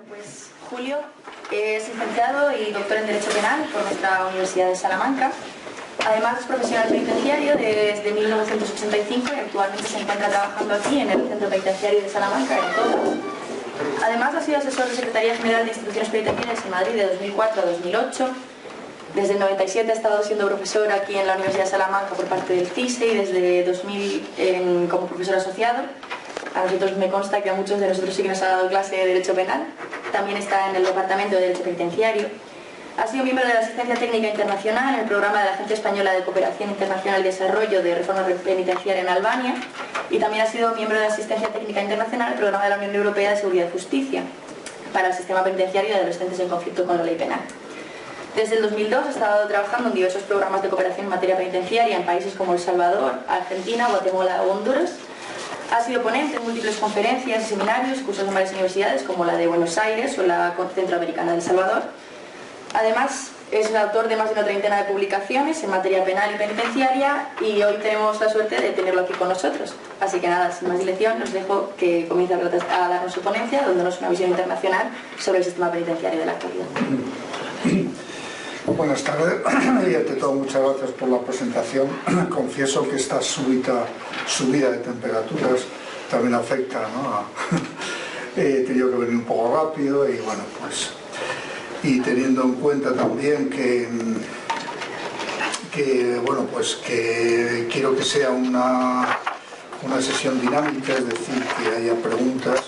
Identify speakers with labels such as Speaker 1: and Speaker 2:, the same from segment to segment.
Speaker 1: Pues Julio es licenciado y doctor en Derecho Penal por nuestra Universidad de Salamanca. Además es profesional penitenciario desde 1985 y actualmente se encuentra trabajando aquí en el Centro Penitenciario de Salamanca, en Todas. Además ha sido asesor de Secretaría General de Instituciones Penitenciarias en Madrid de 2004 a 2008. Desde el 97 ha estado siendo profesor aquí en la Universidad de Salamanca por parte del CISE y desde 2000 como profesor asociado. A nosotros me consta que a muchos de nosotros sí que nos ha dado clase de Derecho Penal. También está en el Departamento de Derecho Penitenciario. Ha sido miembro de la Asistencia Técnica Internacional en el programa de la Agencia Española de Cooperación Internacional y Desarrollo de Reforma Penitenciaria en Albania, y también ha sido miembro de la Asistencia Técnica Internacional en el programa de la Unión Europea de Seguridad y Justicia para el sistema penitenciario de adolescentes en conflicto con la ley penal. Desde el 2002 ha estado trabajando en diversos programas de cooperación en materia penitenciaria en países como El Salvador, Argentina, Guatemala o Honduras. Ha sido ponente en múltiples conferencias y seminarios, cursos en varias universidades como la de Buenos Aires o la Centroamericana de El Salvador. Además, es el autor de más de una treintena de publicaciones en materia penal y penitenciaria, y hoy tenemos la suerte de tenerlo aquí con nosotros. Así que nada, sin más dilación, os dejo que comience a darnos su ponencia, dándonos una visión internacional sobre el sistema penitenciario de la actualidad.
Speaker 2: Buenas tardes y ante todo muchas gracias por la presentación. Confieso que esta súbita subida de temperaturas también afecta, ¿no? He tenido que venir un poco rápido y bueno, pues... Y teniendo en cuenta también que quiero que sea una sesión dinámica, es decir, que haya preguntas,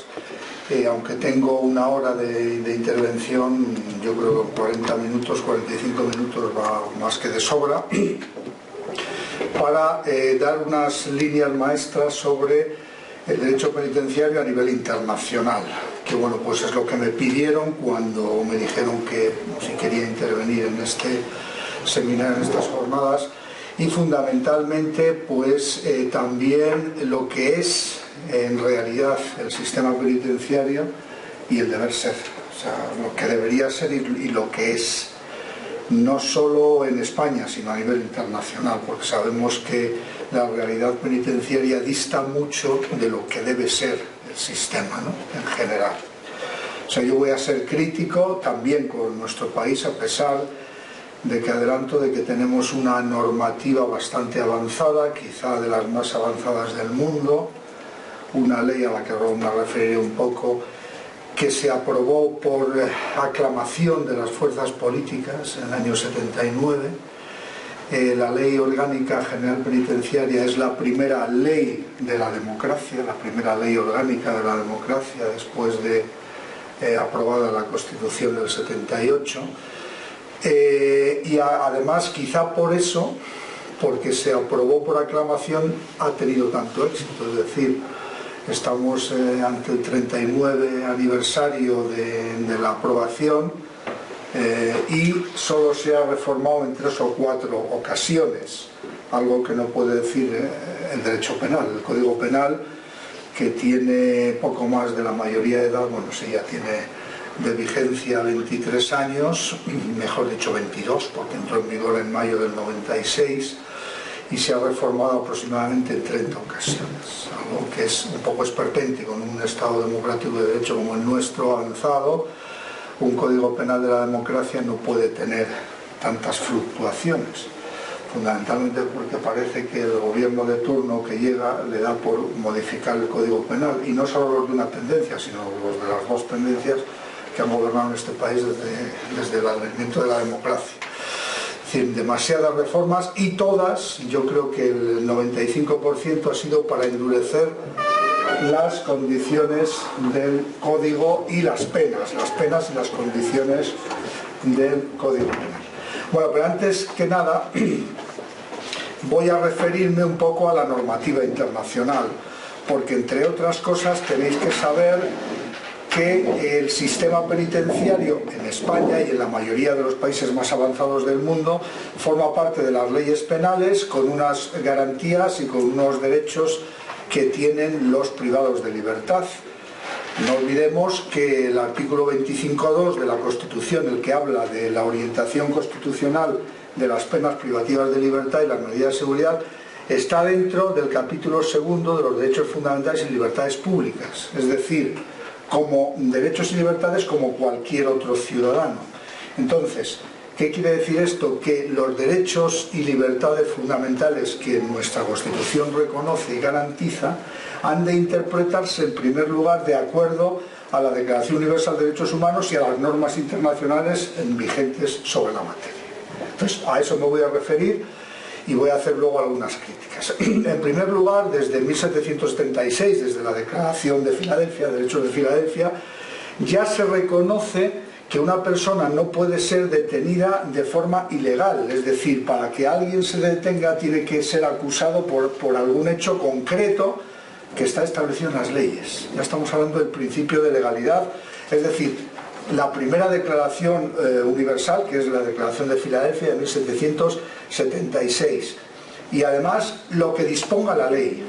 Speaker 2: aunque tengo una hora de intervención, yo creo que 40 minutos, 45 minutos va más que de sobra, para dar unas líneas maestras sobre el derecho penitenciario a nivel internacional, que bueno, pues es lo que me pidieron cuando me dijeron que si quería intervenir en este seminario, en estas jornadas, y fundamentalmente pues también lo que es en realidad el sistema penitenciario y el deber ser, o sea, lo que debería ser y lo que es, no solo en España sino a nivel internacional, porque sabemos que la realidad penitenciaria dista mucho de lo que debe ser el sistema, ¿no? En general. O sea, yo voy a ser crítico también con nuestro país, a pesar de que adelanto de que tenemos una normativa bastante avanzada, quizá de las más avanzadas del mundo, una ley a la que me referiré un poco, que se aprobó por aclamación de las fuerzas políticas en el año 79. La Ley Orgánica General Penitenciaria es la primera ley de la democracia, la primera ley orgánica de la democracia después de aprobada la Constitución del 78. Y además, quizá por eso, porque se aprobó por aclamación, ha tenido tanto éxito. Es decir, estamos ante el 39 aniversario de la aprobación y solo se ha reformado en 3 o 4 ocasiones, algo que no puede decir el derecho penal. El Código Penal, que tiene poco más de la mayoría de edad, bueno, sí, ya tiene de vigencia 23 años, mejor dicho 22, porque entró en vigor en mayo del 96, y se ha reformado aproximadamente en 30 ocasiones, algo que es un poco esperpéntico en un Estado democrático de derecho como el nuestro, avanzado. Un Código Penal de la democracia no puede tener tantas fluctuaciones, fundamentalmente porque parece que el gobierno de turno que llega le da por modificar el Código Penal, y no solo los de una tendencia, sino los de las dos tendencias que han gobernado en este país desde el advenimiento de la democracia. Es decir, demasiadas reformas, y todas, yo creo que el 95% ha sido para endurecer las condiciones del código y las penas y las condiciones del Código Penal. Bueno, pero antes que nada voy a referirme un poco a la normativa internacional, porque entre otras cosas tenéis que saber que el sistema penitenciario en España y en la mayoría de los países más avanzados del mundo forma parte de las leyes penales, con unas garantías y con unos derechos que tienen los privados de libertad. No olvidemos que el artículo 25.2 de la Constitución, el que habla de la orientación constitucional de las penas privativas de libertad y las medidas de seguridad, está dentro del capítulo 2 de los derechos fundamentales y libertades públicas. Es decir, como derechos y libertades como cualquier otro ciudadano. Entonces, ¿qué quiere decir esto? Que los derechos y libertades fundamentales que nuestra Constitución reconoce y garantiza han de interpretarse en primer lugar de acuerdo a la Declaración Universal de Derechos Humanos y a las normas internacionales vigentes sobre la materia. Entonces, a eso me voy a referir y voy a hacer luego algunas críticas. En primer lugar, desde 1776, desde la Declaración de Filadelfia, Derechos de Filadelfia, ya se reconoce que una persona no puede ser detenida de forma ilegal, es decir, para que alguien se detenga tiene que ser acusado por algún hecho concreto que está establecido en las leyes. Ya estamos hablando del principio de legalidad, es decir, la primera declaración universal, que es la Declaración de Filadelfia de 1776, y además lo que disponga la ley.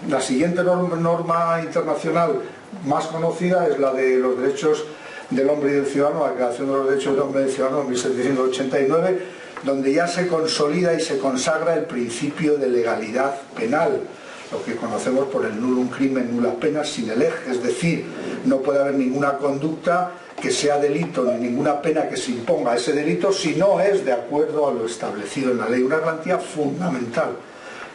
Speaker 2: La siguiente norma internacional más conocida es la de los derechos del hombre y del ciudadano, la Declaración de los Derechos del Hombre y del Ciudadano en 1789, donde ya se consolida y se consagra el principio de legalidad penal, lo que conocemos por el nullum crimen nulla pena sine lege, es decir, no puede haber ninguna conducta que sea delito ni ninguna pena que se imponga a ese delito si no es de acuerdo a lo establecido en la ley. Una garantía fundamental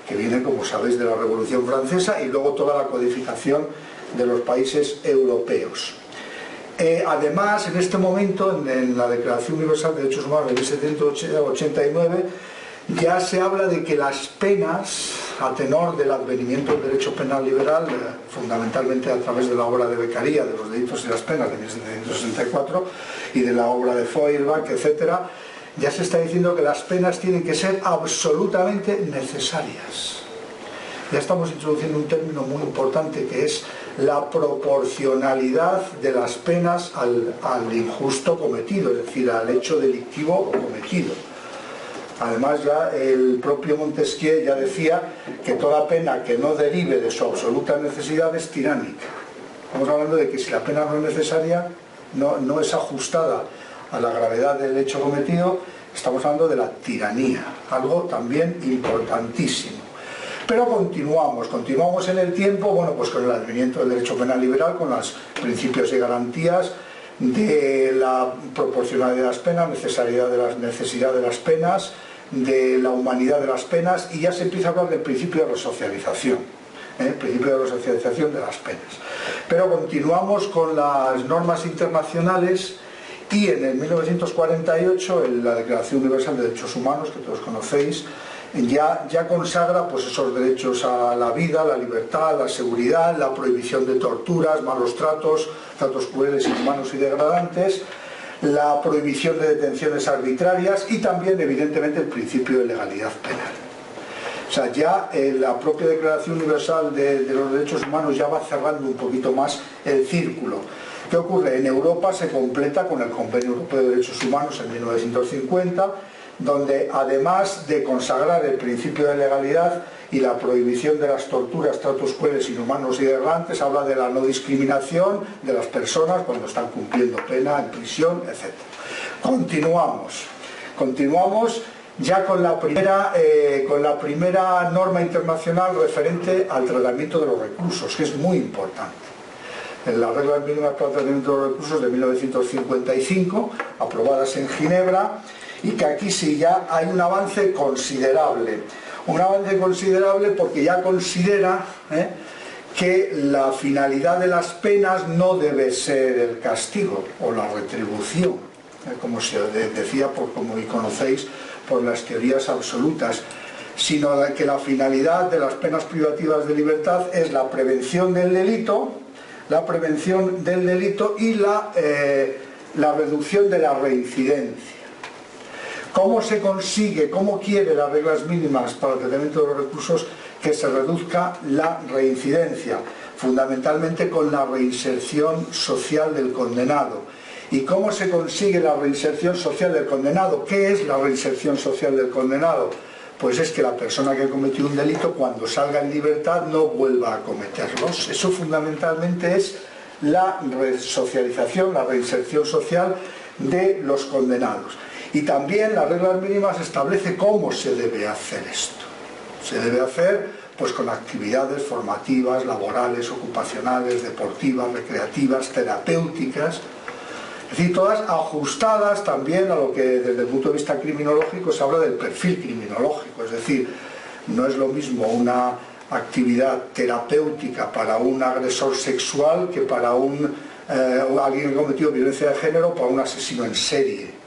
Speaker 2: que viene, como sabéis, de la Revolución Francesa y luego toda la codificación de los países europeos. Además, en este momento, en la Declaración Universal de Derechos Humanos de 1789, ya se habla de que las penas, a tenor del advenimiento del derecho penal liberal, fundamentalmente a través de la obra de Beccaria, de los delitos y las penas de 1764, y de la obra de Feuerbach, etc., ya se está diciendo que las penas tienen que ser absolutamente necesarias. Ya estamos introduciendo un término muy importante que es la proporcionalidad de las penas al injusto cometido, es decir, al hecho delictivo cometido. Además, ya el propio Montesquieu ya decía que toda pena que no derive de su absoluta necesidad es tiránica. Estamos hablando de que si la pena no es necesaria, no es ajustada a la gravedad del hecho cometido, estamos hablando de la tiranía, algo también importantísimo. Pero continuamos en el tiempo, bueno, pues con el advenimiento del derecho penal liberal, con los principios y garantías de la proporcionalidad de las penas, necesidad de las penas, de la humanidad de las penas, y ya se empieza a hablar del principio de resocialización, el principio de resocialización de las penas. Pero continuamos con las normas internacionales y en el 1948, en la Declaración Universal de Derechos Humanos, que todos conocéis, ya consagra pues esos derechos a la vida, la libertad, la seguridad, la prohibición de torturas, malos tratos, tratos crueles, inhumanos y degradantes, la prohibición de detenciones arbitrarias y también, evidentemente, el principio de legalidad penal. O sea, ya la propia Declaración Universal de los Derechos Humanos ya va cerrando un poquito más el círculo. ¿Qué ocurre? En Europa se completa con el Convenio Europeo de Derechos Humanos en 1950, donde además de consagrar el principio de legalidad y la prohibición de las torturas, tratos crueles, inhumanos y degradantes, habla de la no discriminación de las personas cuando están cumpliendo pena en prisión, etc. Continuamos ya con la primera norma internacional referente al tratamiento de los reclusos, que es muy importante. En las reglas mínimas para el tratamiento de los reclusos de 1955, aprobadas en Ginebra, y que aquí sí ya hay un avance considerable. Un avance considerable porque ya considera que la finalidad de las penas no debe ser el castigo o la retribución, como se decía, como conocéis, por las teorías absolutas, sino que la finalidad de las penas privativas de libertad es la prevención del delito y la reducción de la reincidencia. ¿Cómo se consigue, cómo quiere las reglas mínimas para el tratamiento de los reclusos que se reduzca la reincidencia? Fundamentalmente con la reinserción social del condenado. ¿Y cómo se consigue la reinserción social del condenado? ¿Qué es la reinserción social del condenado? Pues es que la persona que ha cometido un delito, cuando salga en libertad, no vuelva a cometerlos. Eso fundamentalmente es la resocialización, la reinserción social de los condenados. Y también las reglas mínimas establece cómo se debe hacer esto. Se debe hacer pues con actividades formativas, laborales, ocupacionales, deportivas, recreativas, terapéuticas, es decir, todas ajustadas también a lo que desde el punto de vista criminológico se habla del perfil criminológico, es decir, no es lo mismo una actividad terapéutica para un agresor sexual que para alguien que ha cometido violencia de género, para un asesino en serie.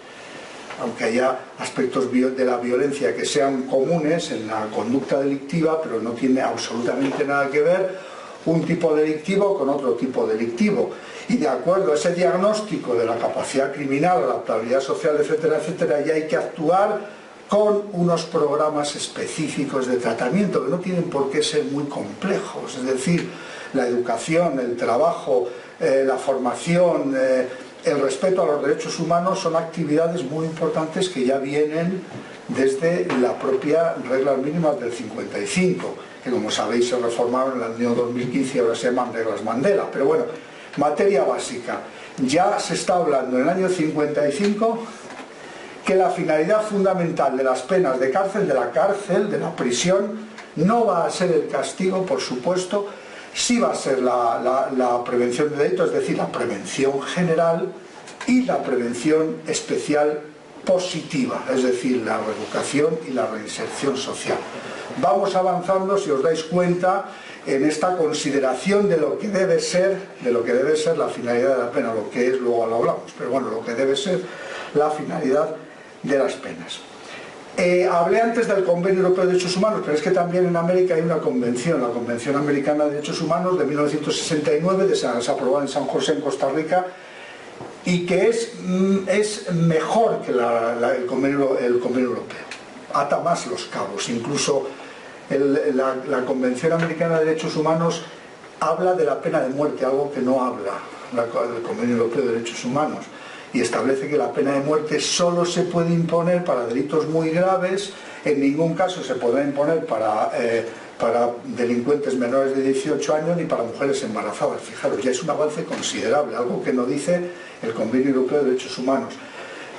Speaker 2: Aunque haya aspectos de la violencia que sean comunes en la conducta delictiva, pero no tiene absolutamente nada que ver un tipo delictivo con otro tipo delictivo. Y de acuerdo a ese diagnóstico de la capacidad criminal, la adaptabilidad social, etcétera, etcétera, ya hay que actuar con unos programas específicos de tratamiento que no tienen por qué ser muy complejos. Es decir, la educación, el trabajo, la formación, el respeto a los derechos humanos son actividades muy importantes que ya vienen desde la propia reglas mínimas del 55, que como sabéis se reformaron en el año 2015 y ahora se llaman reglas Mandela. Pero bueno, materia básica. Ya se está hablando en el año 55 que la finalidad fundamental de las penas de cárcel, de la prisión, no va a ser el castigo, por supuesto, sí va a ser la prevención de delitos, es decir, la prevención general y la prevención especial positiva, es decir, la reeducación y la reinserción social. Vamos avanzando, si os dais cuenta, en esta consideración de lo que debe ser la finalidad de la pena, lo que es, luego lo hablamos, pero bueno, lo que debe ser la finalidad de las penas. Hablé antes del Convenio Europeo de Derechos Humanos, pero es que también en América hay una convención, la Convención Americana de Derechos Humanos de 1969, se aprobó en San José, en Costa Rica, y que es mejor que el Convenio Europeo. Ata más los cabos, incluso la Convención Americana de Derechos Humanos habla de la pena de muerte, algo que no habla el Convenio Europeo de Derechos Humanos, y establece que la pena de muerte solo se puede imponer para delitos muy graves, en ningún caso se podrá imponer para delincuentes menores de 18 años ni para mujeres embarazadas. Fijaros, ya es un avance considerable, algo que no dice el Convenio Europeo de Derechos Humanos.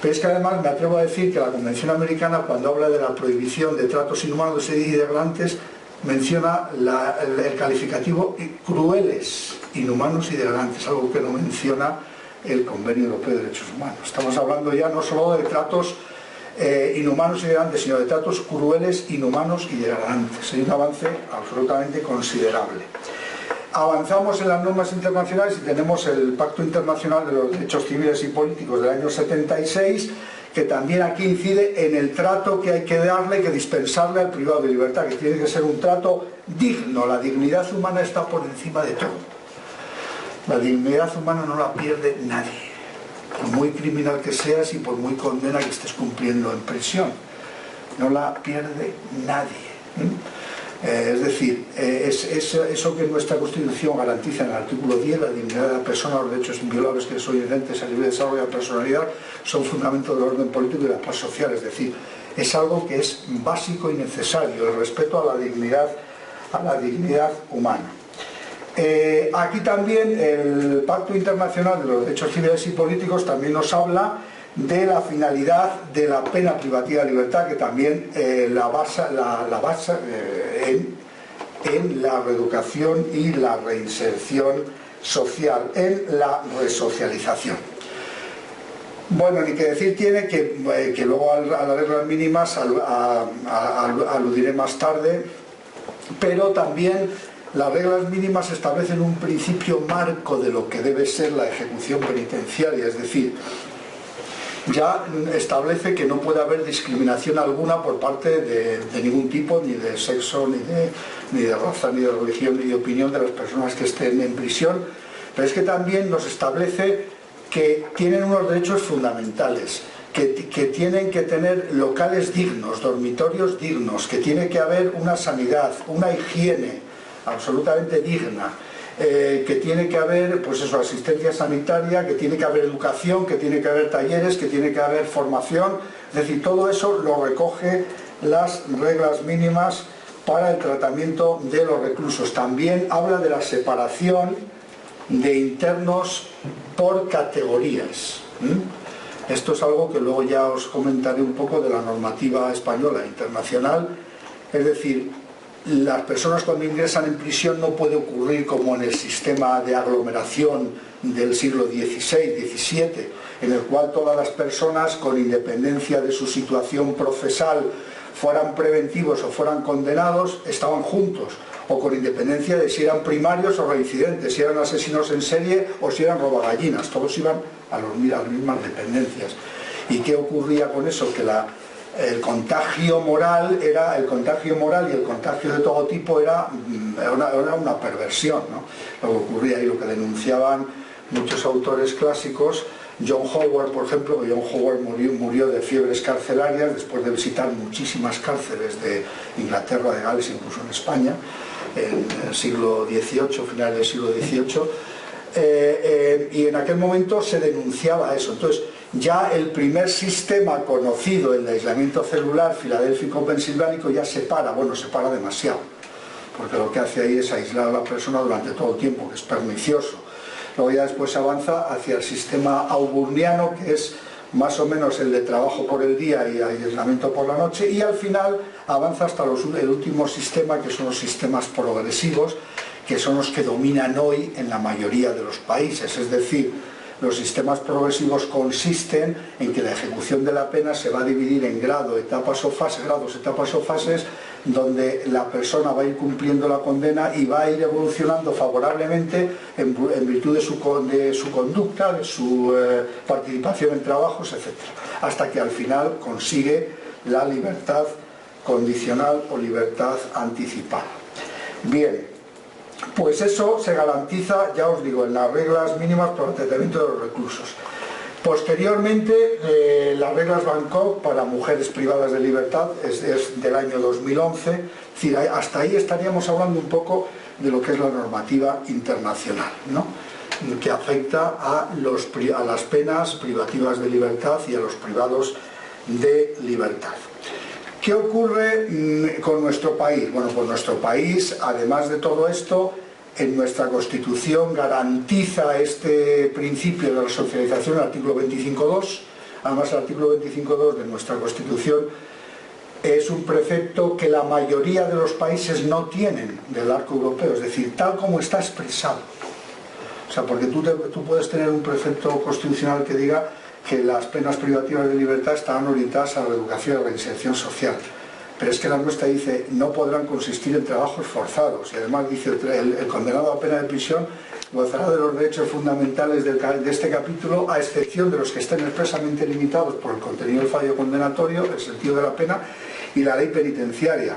Speaker 2: Pero es que además me atrevo a decir que la Convención Americana, cuando habla de la prohibición de tratos inhumanos y degradantes, menciona el calificativo crueles, inhumanos y degradantes, algo que no menciona el Convenio Europeo de Derechos Humanos. Estamos hablando ya no solo de tratos inhumanos y degradantes, sino de tratos crueles, inhumanos y degradantes. Hay un avance absolutamente considerable. Avanzamos en las normas internacionales y tenemos el Pacto Internacional de los Derechos Civiles y Políticos del año 76, que también aquí incide en el trato que hay que darle, que dispensarle al privado de libertad, que tiene que ser un trato digno. La dignidad humana está por encima de todo. La dignidad humana no la pierde nadie, por muy criminal que seas y por muy condena que estés cumpliendo en prisión. No la pierde nadie. Es decir, eso que nuestra Constitución garantiza en el artículo 10, la dignidad de la persona, los derechos inviolables que son inherentes al libre desarrollo de la personalidad, son fundamentos del orden político y de la paz social. Es decir, es algo que es básico y necesario, el respeto a la dignidad humana. Aquí también el Pacto Internacional de los Derechos Civiles y Políticos también nos habla de la finalidad de la pena privativa de libertad, que también la basa en la reeducación y la reinserción social, en la resocialización. Bueno, ni que decir tiene que luego a las reglas mínimas aludiré más tarde, pero también las reglas mínimas establecen un principio marco de lo que debe ser la ejecución penitenciaria, es decir, ya establece que no puede haber discriminación alguna por parte de ningún tipo, ni de sexo, ni de raza, ni de religión, ni de opinión de las personas que estén en prisión, pero es que también nos establece que tienen unos derechos fundamentales, que tienen que tener locales dignos, dormitorios dignos, que tiene que haber una sanidad, una higiene absolutamente digna, que tiene que haber pues eso, asistencia sanitaria, que tiene que haber educación, que tiene que haber talleres, que tiene que haber formación, es decir, todo eso lo recoge las reglas mínimas para el tratamiento de los reclusos. También habla de la separación de internos por categorías. Esto es algo que luego ya os comentaré un poco de la normativa española e internacional, es decir, las personas cuando ingresan en prisión no puede ocurrir como en el sistema de aglomeración del siglo XVI-XVII, en el cual todas las personas, con independencia de su situación procesal, fueran preventivos o fueran condenados, estaban juntos, o con independencia de si eran primarios o reincidentes, si eran asesinos en serie o si eran robagallinas, todos iban a las mismas dependencias. ¿Y qué ocurría con eso? Que el contagio moral y el contagio de todo tipo era una perversión, ¿no? Lo que ocurría y lo que denunciaban muchos autores clásicos. John Howard, por ejemplo, John Howard murió de fiebres carcelarias después de visitar muchísimas cárceles de Inglaterra, de Gales, incluso en España, en el siglo XVIII, finales del siglo XVIII, y en aquel momento se denunciaba eso. Entonces, ya el primer sistema conocido, el de aislamiento celular filadélfico-pensilvánico, ya separa demasiado, porque lo que hace ahí es aislar a la persona durante todo el tiempo, que es pernicioso. Luego ya después avanza hacia el sistema auburniano, que es más o menos el de trabajo por el día y aislamiento por la noche, y al final avanza hasta el último sistema, que son los sistemas progresivos, que son los que dominan hoy en la mayoría de los países. Es decir, los sistemas progresivos consisten en que la ejecución de la pena se va a dividir en grados, etapas o fases, donde la persona va a ir cumpliendo la condena y va a ir evolucionando favorablemente en virtud de su conducta, de su participación en trabajos, etc. Hasta que al final consigue la libertad condicional o libertad anticipada. Bien, pues eso se garantiza, ya os digo, en las reglas mínimas para el tratamiento de los reclusos. Posteriormente, las reglas Bangkok para mujeres privadas de libertad es del año 2011, es decir, hasta ahí estaríamos hablando un poco de lo que es la normativa internacional, ¿no? Que afecta a las penas privativas de libertad y a los privados de libertad. ¿Qué ocurre con nuestro país? Bueno, pues nuestro país, además de todo esto, en nuestra Constitución garantiza este principio de resocialización, el artículo 25.2. Además, el artículo 25.2 de nuestra Constitución es un precepto que la mayoría de los países no tienen del arco europeo, es decir, tal como está expresado. O sea, porque tú puedes tener un precepto constitucional que diga que las penas privativas de libertad estarán orientadas a la educación y a la reinserción social. Pero es que la nuestra dice, no podrán consistir en trabajos forzados. Y además dice, el condenado a pena de prisión gozará de los derechos fundamentales de este capítulo, a excepción de los que estén expresamente limitados por el contenido del fallo condenatorio, el sentido de la pena y la ley penitenciaria.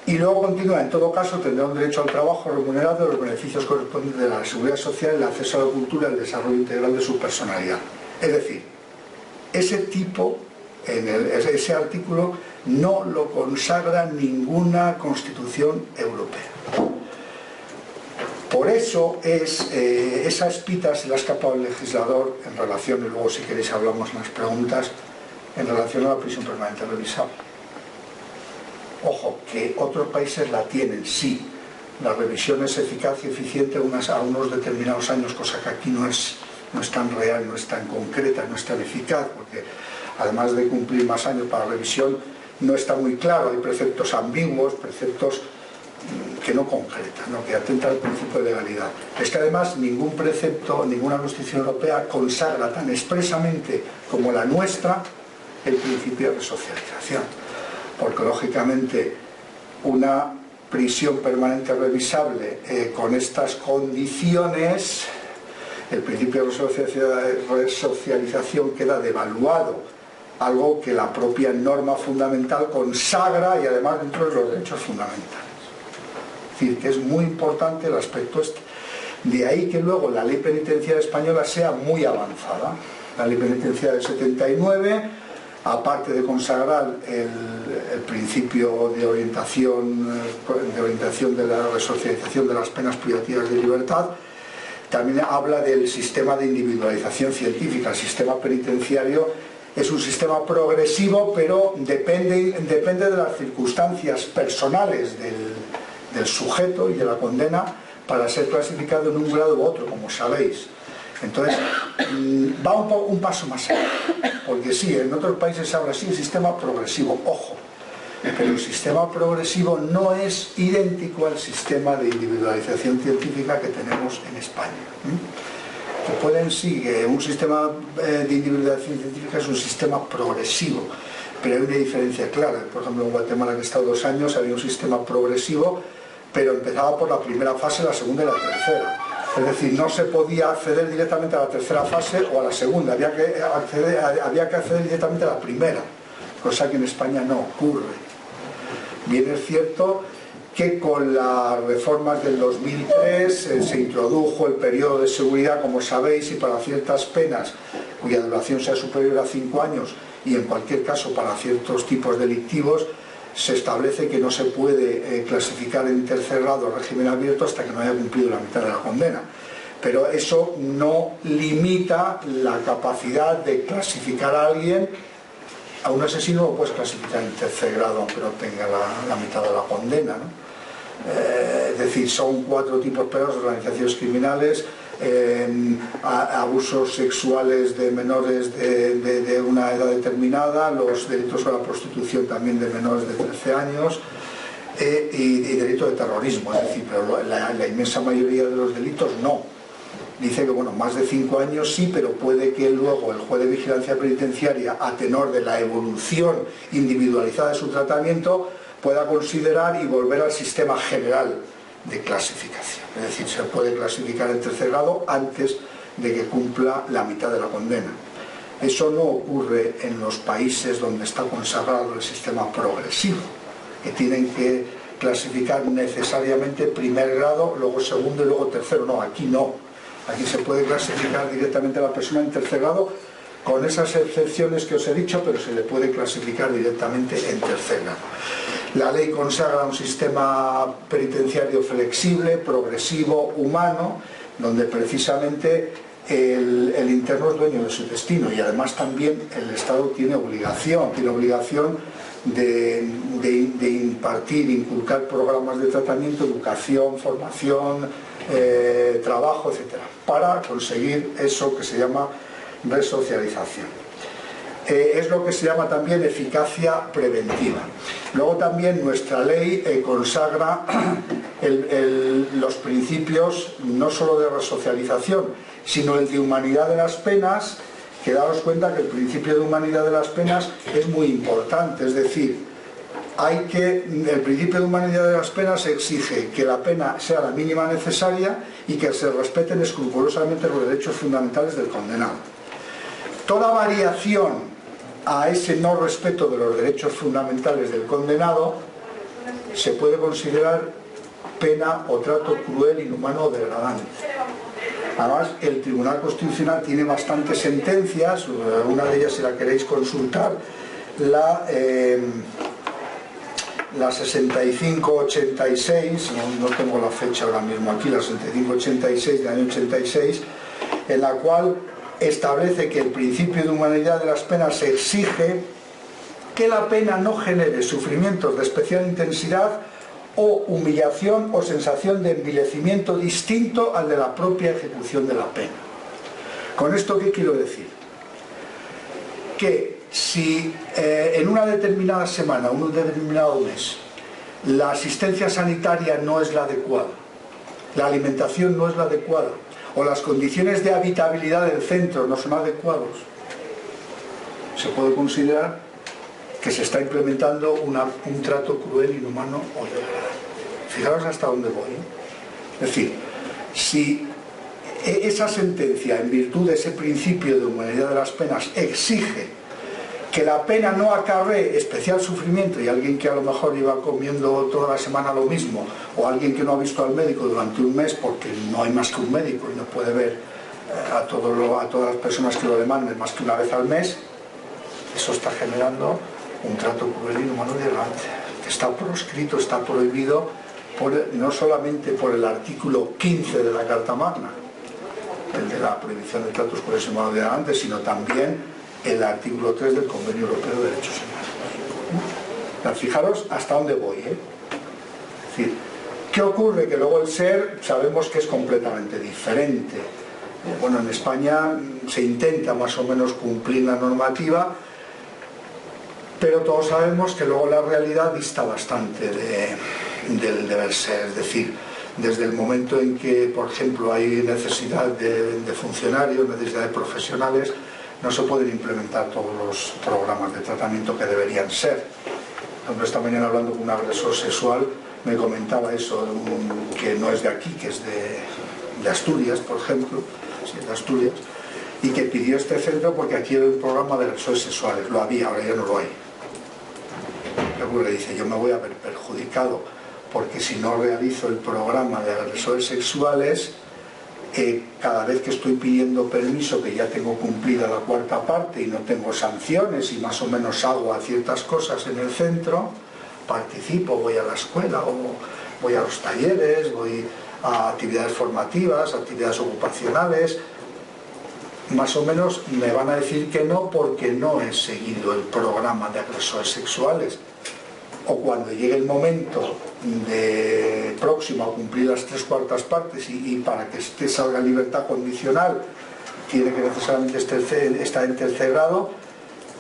Speaker 2: Y luego continúa, en todo caso tendrá un derecho al trabajo remunerado, los beneficios correspondientes de la seguridad social, el acceso a la cultura y el desarrollo integral de su personalidad. Es decir, ese artículo no lo consagra ninguna constitución europea. Por eso esas pitas se le ha escapado al legislador en relación, y luego si queréis hablamos en las preguntas, en relación a la prisión permanente revisable. Ojo, que otros países la tienen, sí. La revisión es eficaz y eficiente a unos determinados años, cosa que aquí no es tan real, no es tan concreta, no es tan eficaz, porque además de cumplir más años para revisión, no está muy claro, hay preceptos ambiguos, preceptos que no concretan, ¿no? Que atentan al principio de legalidad. Es que además ningún precepto, ninguna Constitución europea consagra tan expresamente como la nuestra el principio de resocialización, porque lógicamente una prisión permanente revisable con estas condiciones, el principio de resocialización queda devaluado, algo que la propia norma fundamental consagra y además dentro de los derechos fundamentales. Es decir, que es muy importante el aspecto este. De ahí que luego la ley penitenciaria española sea muy avanzada. La ley penitenciaria del 79, aparte de consagrar el principio de orientación de la resocialización de las penas privativas de libertad, también habla del sistema de individualización científica. El sistema penitenciario es un sistema progresivo, pero depende de las circunstancias personales del sujeto y de la condena para ser clasificado en un grado u otro, como sabéis. Entonces, va un paso más allá, porque sí, en otros países se habla así, el sistema progresivo, ojo, Pero el sistema progresivo no es idéntico al sistema de individualización científica que tenemos en España. Un sistema de individualización científica es un sistema progresivo, pero hay una diferencia clara. Por ejemplo, en Guatemala, que he estado 2 años, había un sistema progresivo, pero empezaba por la primera fase, la segunda y la tercera. Es decir, no se podía acceder directamente a la tercera fase o a la segunda, había que acceder directamente a la primera, cosa que en España no ocurre. Bien es cierto que con las reformas del 2003 se introdujo el periodo de seguridad, como sabéis, y para ciertas penas cuya duración sea superior a 5 años y en cualquier caso para ciertos tipos delictivos, se establece que no se puede clasificar en tercer grado régimen abierto hasta que no haya cumplido la mitad de la condena. Pero eso no limita la capacidad de clasificar a alguien. A un asesino lo puedes clasificar en tercer grado aunque no tenga la mitad de la condena, ¿no? Es decir, son 4 tipos penales: organizaciones criminales, abusos sexuales de menores de una edad determinada, los delitos de la prostitución también de menores de 13 años y delito de terrorismo. Es decir, pero la inmensa mayoría de los delitos no. Dice que bueno, más de 5 años sí, pero puede que luego el juez de vigilancia penitenciaria, a tenor de la evolución individualizada de su tratamiento, pueda considerar y volver al sistema general de clasificación. Es decir, se puede clasificar en tercer grado antes de que cumpla la mitad de la condena. Eso no ocurre en los países donde está consagrado el sistema progresivo, que tienen que clasificar necesariamente primer grado, luego segundo y luego tercero. No, aquí no. Aquí se puede clasificar directamente a la persona en tercer grado, con esas excepciones que os he dicho, pero se le puede clasificar directamente en tercer grado. La ley consagra un sistema penitenciario flexible, progresivo, humano, donde precisamente el interno es dueño de su destino, y además también el Estado tiene obligación de impartir, inculcar programas de tratamiento, educación, formación, trabajo, etcétera, para conseguir eso que se llama resocialización. Es lo que se llama también eficacia preventiva. Luego también nuestra ley consagra los principios no solo de resocialización, sino el de humanidad de las penas, que daros cuenta que el principio de humanidad de las penas es muy importante. Es decir, el principio de humanidad de las penas exige que la pena sea la mínima necesaria y que se respeten escrupulosamente los derechos fundamentales del condenado. Toda variación a ese no respeto de los derechos fundamentales del condenado se puede considerar pena o trato cruel, inhumano o degradante. Además, el Tribunal Constitucional tiene bastantes sentencias, una de ellas, si la queréis consultar, la 6586, no tengo la fecha ahora mismo aquí, la 6586 del año 86, en la cual establece que el principio de humanidad de las penas exige que la pena no genere sufrimientos de especial intensidad o humillación o sensación de envilecimiento distinto al de la propia ejecución de la pena. ¿Con esto qué quiero decir? Que si en una determinada semana, un determinado mes, la asistencia sanitaria no es la adecuada, la alimentación no es la adecuada, o las condiciones de habitabilidad del centro no son adecuados, se puede considerar que se está implementando un trato cruel, inhumano o degradante. Fijaros hasta dónde voy. Es decir, si esa sentencia, en virtud de ese principio de humanidad de las penas, exige que la pena no acarree especial sufrimiento, y alguien que a lo mejor lleva comiendo toda la semana lo mismo, o alguien que no ha visto al médico durante un mes porque no hay más que un médico y no puede ver a todas las personas que lo demanden más que una vez al mes, eso está generando un trato cruel, inhumano y degradante, que está proscrito, está prohibido no solamente por el artículo 15 de la Carta Magna, el de la prohibición de tratos crueles, inhumanos y degradantes, sino también el artículo 3 del Convenio Europeo de Derechos Humanos. Fijaros hasta dónde voy, Es decir, ¿qué ocurre? Que luego el ser sabemos que es completamente diferente. Bueno, en España se intenta más o menos cumplir la normativa, pero todos sabemos que luego la realidad dista bastante del deber ser. Es decir, desde el momento en que, por ejemplo, hay necesidad de funcionarios, necesidad de profesionales, no se pueden implementar todos los programas de tratamiento que deberían ser. Esta mañana, hablando con un agresor sexual, me comentaba eso, que no es de aquí, que es de Asturias, por ejemplo, sí, de Asturias, y que pidió este centro porque aquí hay un programa de agresores sexuales. Lo había, ahora ya no lo hay. Luego le dice, yo me voy a ver perjudicado porque si no realizo el programa de agresores sexuales, cada vez que estoy pidiendo permiso, que ya tengo cumplida la cuarta parte y no tengo sanciones y más o menos hago a ciertas cosas en el centro, participo, voy a la escuela o voy a los talleres, voy a actividades formativas, actividades ocupacionales, más o menos me van a decir que no porque no he seguido el programa de agresores sexuales. O cuando llegue el momento próximo a cumplir las 3/4 partes y para que este salga en libertad condicional tiene que necesariamente estar en tercer grado,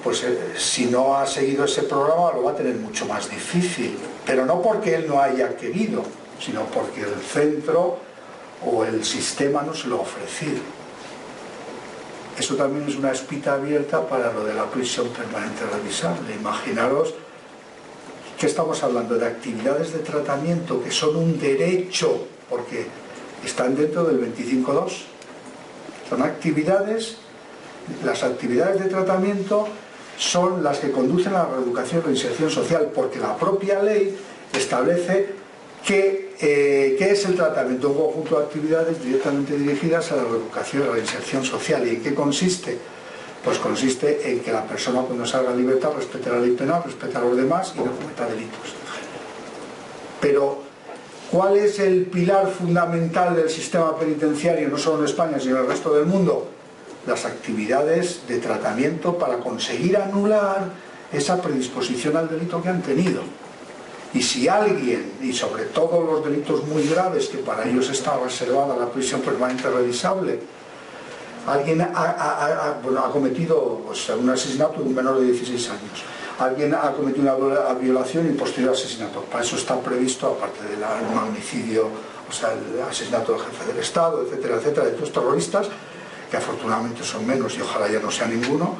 Speaker 2: pues si no ha seguido ese programa lo va a tener mucho más difícil, pero no porque él no haya querido, sino porque el centro o el sistema no se lo ha ofrecido. Eso también es una espita abierta para lo de la prisión permanente revisable. Imaginaros que estamos hablando de actividades de tratamiento que son un derecho, porque están dentro del 25.2. Son actividades, las actividades de tratamiento son las que conducen a la reeducación y reinserción social, porque la propia ley establece qué es el tratamiento, un conjunto de actividades directamente dirigidas a la reeducación y la reinserción social. ¿Y en qué consiste? Pues consiste en que la persona cuando salga a libertad respete la ley penal, respete a los demás y no cometa delitos. Pero, ¿cuál es el pilar fundamental del sistema penitenciario, no solo en España, sino en el resto del mundo? Las actividades de tratamiento para conseguir anular esa predisposición al delito que han tenido. Y si alguien, y sobre todo los delitos muy graves, que para ellos está reservada la prisión permanente revisable, alguien ha cometido pues, un asesinato de un menor de 16 años, alguien ha cometido una violación y posterior asesinato, para eso está previsto, aparte del magnicidio, o sea, el asesinato del jefe del Estado, etcétera, etcétera, de estos terroristas, que afortunadamente son menos y ojalá ya no sea ninguno,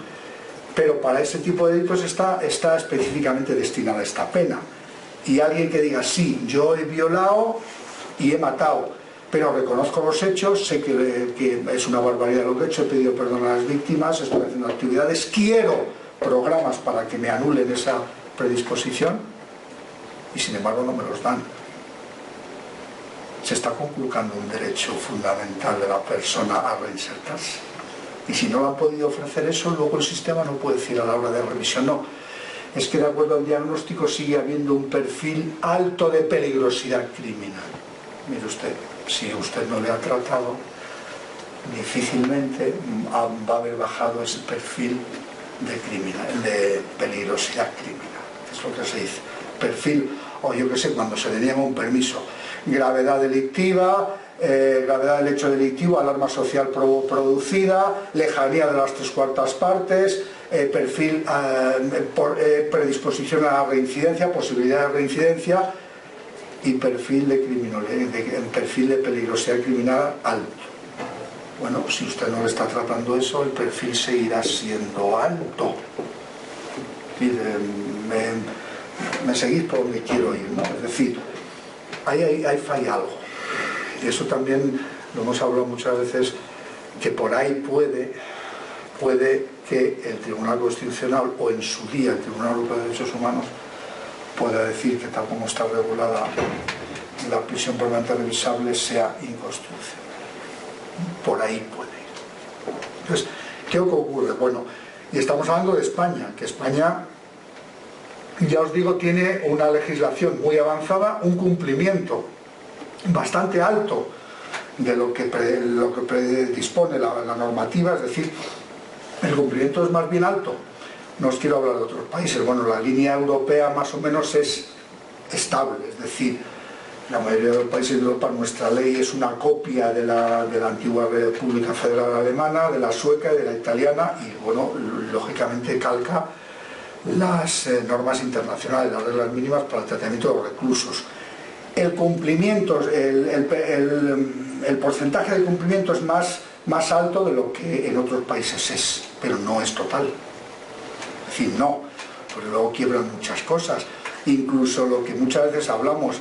Speaker 2: pero para ese tipo de delitos está específicamente destinada esta pena. Y alguien que diga, sí, yo he violado y he matado, pero reconozco los hechos, sé que es una barbaridad lo que he hecho, he pedido perdón a las víctimas, estoy haciendo actividades, quiero programas para que me anulen esa predisposición, y sin embargo no me los dan. Se está conculcando un derecho fundamental de la persona a reinsertarse. Y si no le han podido ofrecer eso, luego el sistema no puede decir a la hora de revisión, no. Es que de acuerdo al diagnóstico sigue habiendo un perfil alto de peligrosidad criminal. Mire usted, si usted no le ha tratado, difícilmente va a haber bajado ese perfil de peligrosidad criminal. Es lo que se dice. Perfil, o yo qué sé, cuando se deniega un permiso. Gravedad delictiva, gravedad del hecho delictivo, alarma social producida, lejanía de las 3/4 partes, perfil, predisposición a la reincidencia, posibilidad de reincidencia y perfil de peligrosidad criminal alto. Bueno, si usted no le está tratando eso, el perfil seguirá siendo alto. Me seguís por donde quiero ir, ¿no? Es decir, ahí falla algo. Y eso también lo hemos hablado muchas veces, que por ahí puede que el Tribunal Constitucional o en su día el Tribunal Europeo de Derechos Humanos pueda decir que tal como está regulada la prisión permanente revisable sea inconstitucional. Por ahí puede ir. Entonces, ¿qué ocurre? Bueno, y estamos hablando de España, que España, ya os digo, tiene una legislación muy avanzada, un cumplimiento bastante alto de lo que predispone la normativa, es decir, el cumplimiento es más bien alto. No os quiero hablar de otros países. Bueno, la línea europea más o menos es estable, es decir, la mayoría de los países de Europa, nuestra ley es una copia de la antigua República Federal Alemana, de la sueca y de la italiana, y bueno, lógicamente calca las normas internacionales, las reglas mínimas para el tratamiento de los reclusos. El cumplimiento, el porcentaje de cumplimiento es más alto de lo que en otros países es, pero no es total. Es decir, no, porque luego quiebran muchas cosas. Incluso lo que muchas veces hablamos,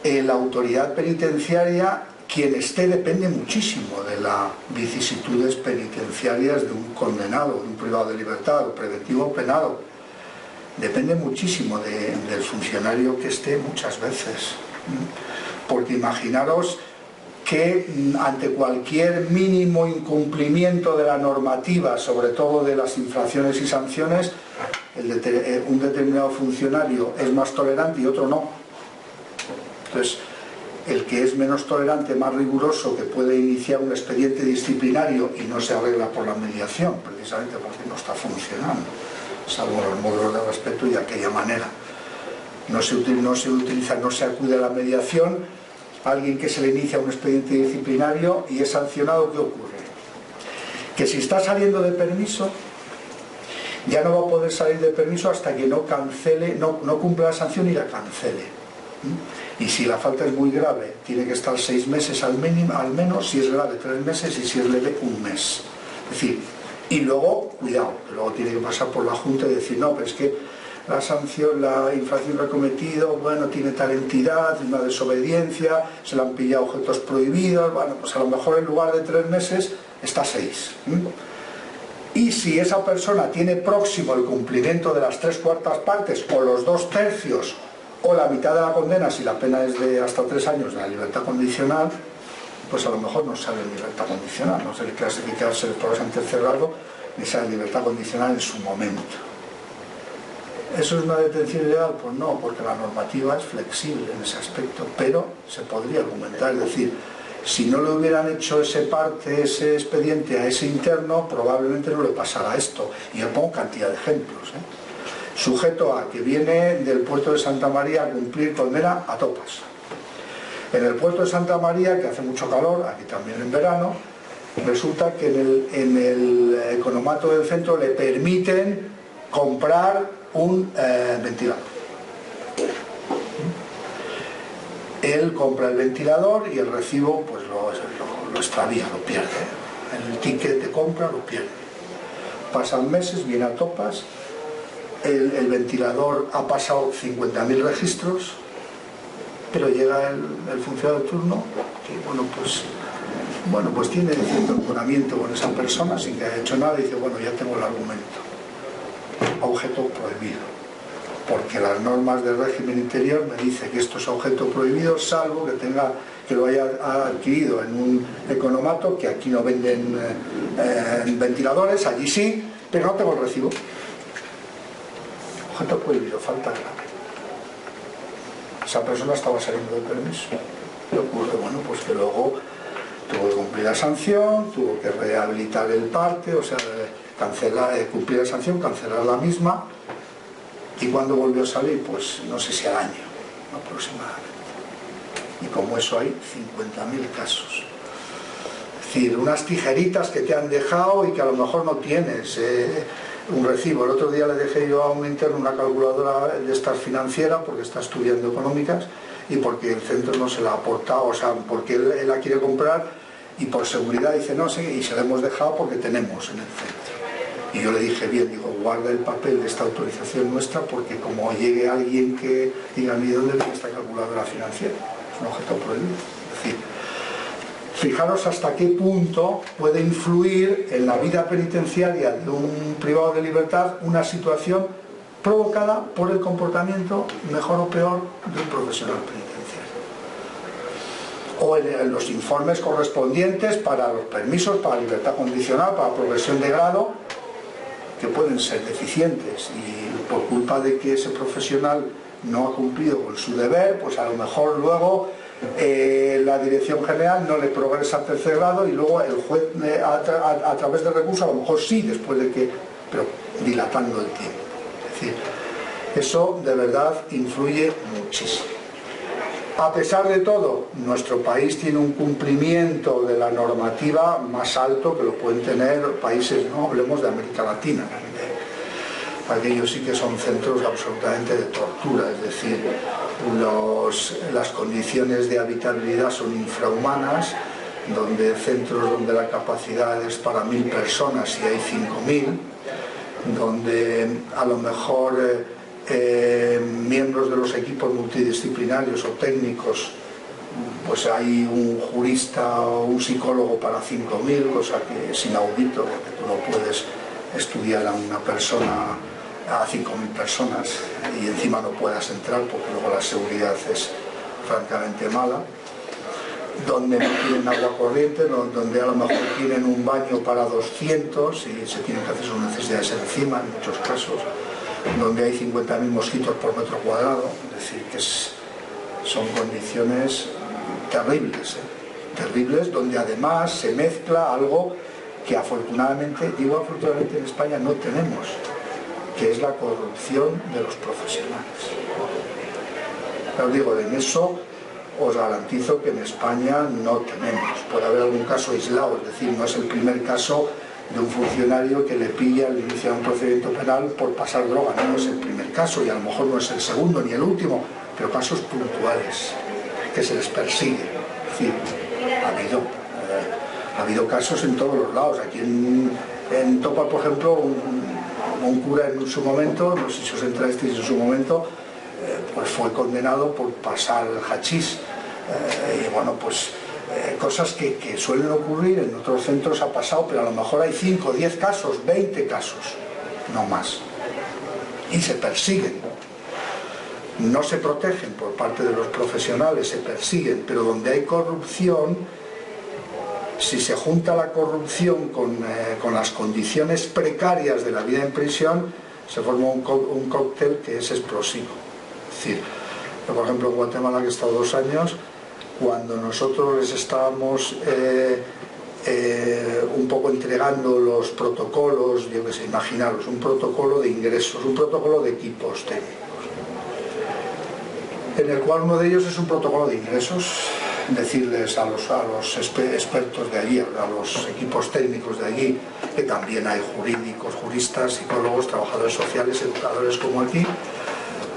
Speaker 2: la autoridad penitenciaria, quien esté, depende muchísimo de las vicisitudes penitenciarias de un condenado, de un privado de libertad, o preventivo o penado. Depende muchísimo del funcionario que esté muchas veces. Porque imaginaros que ante cualquier mínimo incumplimiento de la normativa, sobre todo de las infracciones y sanciones, un determinado funcionario es más tolerante y otro no. Entonces, el que es menos tolerante, más riguroso, que puede iniciar un expediente disciplinario y no se arregla por la mediación, precisamente porque no está funcionando, salvo los módulos de respeto y de aquella manera. No se acude a la mediación, alguien que se le inicia un expediente disciplinario y es sancionado, ¿qué ocurre? Que si está saliendo de permiso, ya no va a poder salir de permiso hasta que no cumpla la sanción y la cancele. Y si la falta es muy grave, tiene que estar 6 meses al menos, si es grave 3 meses y si es leve 1 mes. Es decir, y luego, cuidado, luego tiene que pasar por la Junta y decir, no, pero es que la sanción, la infracción que ha cometido, bueno, tiene tal entidad, una desobediencia, se le han pillado objetos prohibidos, bueno, pues a lo mejor en lugar de 3 meses está 6. Y si esa persona tiene próximo el cumplimiento de las 3/4 partes o los 2/3 o la mitad de la condena, si la pena es de hasta 3 años de la libertad condicional, pues a lo mejor no sale en libertad condicional, no se le clasificarse por en tercer grado, ni sale en libertad condicional en su momento. ¿Eso es una detención ilegal? Pues no, porque la normativa es flexible en ese aspecto, pero se podría argumentar, es decir, si no le hubieran hecho ese expediente a ese interno, probablemente no le pasara esto. Y yo pongo cantidad de ejemplos. Sujeto A, que viene del puerto de Santa María a cumplir condena a topas. En el puerto de Santa María, que hace mucho calor, aquí también en verano, resulta que en el economato del centro le permiten comprar un ventilador. Él compra el ventilador y el recibo pues lo extravía, lo pierde. El ticket de compra lo pierde. Pasan meses, viene a topas, el ventilador ha pasado 50.000 registros, pero llega el funcionario de turno que pues tiene cierto enconamiento con esa persona sin que haya hecho nada y dice, bueno, ya tengo el argumento. Objeto prohibido, porque las normas del régimen interior me dicen que esto es objeto prohibido, salvo que lo haya adquirido en un economato, que aquí no venden ventiladores, allí sí, pero no tengo el recibo. Objeto prohibido, falta grave. Esa persona estaba saliendo de permiso. ¿Qué ocurre? Bueno, pues que luego tuvo que cumplir la sanción, tuvo que rehabilitar el parte, o sea, cumplir la sanción, cancelar la misma. ¿Y cuando volvió a salir? Pues no sé si al año aproximadamente. Y como eso hay 50.000 casos. Es decir, unas tijeritas que te han dejado y que a lo mejor no tienes un recibo. El otro día le dejé yo a un interno una calculadora de estas financiera porque está estudiando económicas y porque el centro no se la ha aportado, o sea, porque él la quiere comprar y por seguridad dice no sé, y se la hemos dejado porque tenemos en el centro. Y yo le dije, bien, digo, guarda el papel de esta autorización nuestra porque como llegue alguien que diga, ¿y dónde viene esta calculadora financiera? Es un objeto prohibido. Es decir, fijaros hasta qué punto puede influir en la vida penitenciaria de un privado de libertad una situación provocada por el comportamiento, mejor o peor, de un profesional penitenciario. O en los informes correspondientes para los permisos, para libertad condicional, para progresión de grado, que pueden ser deficientes y por culpa de que ese profesional no ha cumplido con su deber, pues a lo mejor luego la dirección general no le progresa a tercer grado y luego el juez a través de recurso a lo mejor sí, después de que, pero dilatando el tiempo. Es decir, eso de verdad influye muchísimo. A pesar de todo, nuestro país tiene un cumplimiento de la normativa más alto que lo pueden tener países, no hablemos de América Latina, aquellos sí que son centros absolutamente de tortura, es decir, las condiciones de habitabilidad son infrahumanas, donde centros donde la capacidad es para 1000 personas y hay 5000, donde a lo mejor miembros de los equipos multidisciplinarios o técnicos, pues hay un jurista o un psicólogo para 5000, cosa que es inaudito, porque tú no puedes estudiar a una persona, a 5000 personas, y encima no puedas entrar porque luego la seguridad es francamente mala, donde no tienen agua corriente, donde a lo mejor tienen un baño para 200 y se tienen que hacer sus necesidades encima en muchos casos, donde hay 50.000 mosquitos por metro cuadrado, es decir, que son condiciones terribles, terribles, donde además se mezcla algo que afortunadamente, digo afortunadamente, en España no tenemos, que es la corrupción de los profesionales. Os digo, en eso os garantizo que en España no tenemos. Puede haber algún caso aislado, es decir, no es el primer caso de un funcionario que le pilla al iniciar un procedimiento penal por pasar droga, no es el primer caso y a lo mejor no es el segundo ni el último, pero casos puntuales que se les persigue. Es decir, ha habido casos en todos los lados. Aquí en Topa, por ejemplo, un cura en su momento, no sé si os entrasteis en su momento, pues fue condenado por pasar hachís. Y bueno, pues cosas que suelen ocurrir en otros centros ha pasado, pero a lo mejor hay 5, 10 casos, 20 casos, no más. Y se persiguen. No se protegen por parte de los profesionales, se persiguen, pero donde hay corrupción, si se junta la corrupción con las condiciones precarias de la vida en prisión, se forma un cóctel que es explosivo. Es decir, yo, por ejemplo, en Guatemala, que he estado 2 años, cuando nosotros les estábamos un poco entregando los protocolos, yo qué sé, imaginaros, un protocolo de ingresos, un protocolo de equipos técnicos, en el cual uno de ellos es un protocolo de ingresos, decirles a los expertos de allí, a los equipos técnicos de allí, que también hay jurídicos, juristas, psicólogos, trabajadores sociales, educadores como aquí,